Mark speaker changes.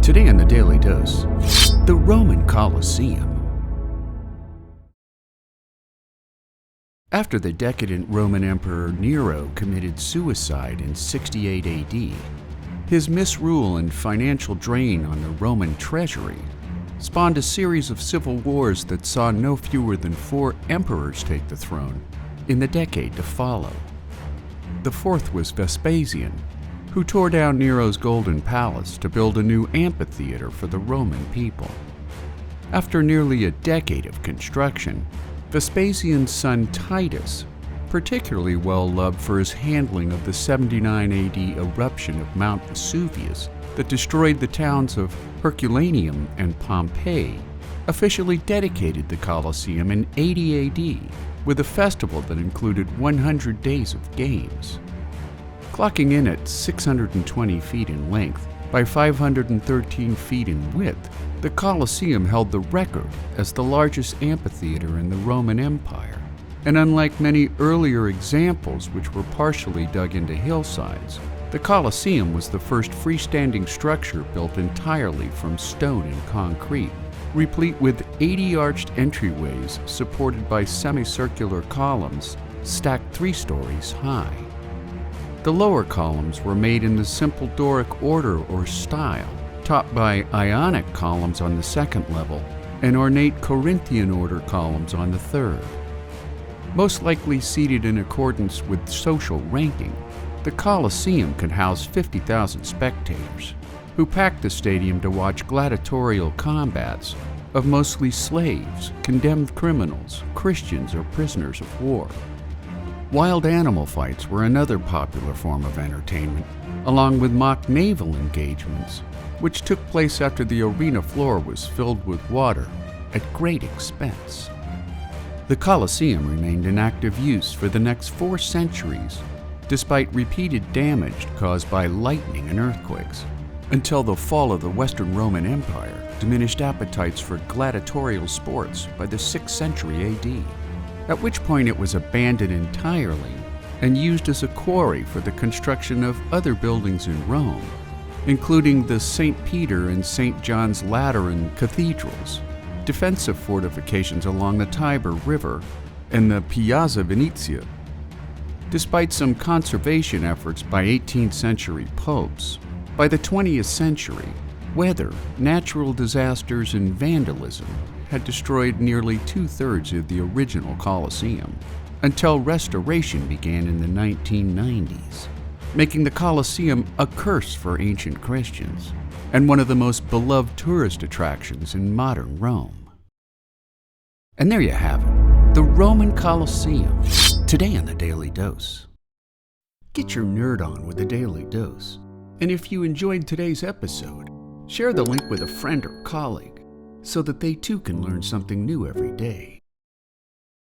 Speaker 1: Today on the Daily Dose, the Roman Colosseum. After the decadent Roman Emperor Nero committed suicide in 68 AD, his misrule and financial drain on the Roman treasury spawned a series of civil wars that saw no fewer than 4 emperors take the throne in the decade to follow. The fourth was Vespasian, who tore down Nero's golden palace to build a new amphitheater for the Roman people. After nearly a decade of construction, Vespasian's son Titus, particularly well loved for his handling of the 79 AD eruption of Mount Vesuvius that destroyed the towns of Herculaneum and Pompeii, officially dedicated the Colosseum in 80 AD with a festival that included 100 days of games. Clocking in at 620 feet in length by 513 feet in width, the Colosseum held the record as the largest amphitheater in the Roman Empire. And unlike many earlier examples which were partially dug into hillsides, the Colosseum was the first freestanding structure built entirely from stone and concrete, replete with 80 arched entryways supported by semicircular columns stacked 3 stories high. The lower columns were made in the simple Doric order or style, topped by Ionic columns on the second level and ornate Corinthian order columns on the third. Most likely seated in accordance with social ranking, the Colosseum could house 50,000 spectators, who packed the stadium to watch gladiatorial combats of mostly slaves, condemned criminals, Christians, or prisoners of war. Wild animal fights were another popular form of entertainment, along with mock naval engagements, which took place after the arena floor was filled with water at great expense. The Colosseum remained in active use for the next 4 centuries, despite repeated damage caused by lightning and earthquakes, until the fall of the Western Roman Empire diminished appetites for gladiatorial sports by the 6th century AD. At which point it was abandoned entirely and used as a quarry for the construction of other buildings in Rome, including the St. Peter and St. John's Lateran cathedrals, defensive fortifications along the Tiber River, and the Piazza Venezia. Despite some conservation efforts by 18th century popes, by the 20th century, weather, natural disasters, and vandalism had destroyed nearly 2/3 of the original Colosseum, until restoration began in the 1990s, making the Colosseum a curse for ancient Christians, and one of the most beloved tourist attractions in modern Rome. And there you have it, the Roman Colosseum, today on the Daily Dose. Get your nerd on with the Daily Dose, and if you enjoyed today's episode, share the link with a friend or colleague, so that they too can learn something new every day.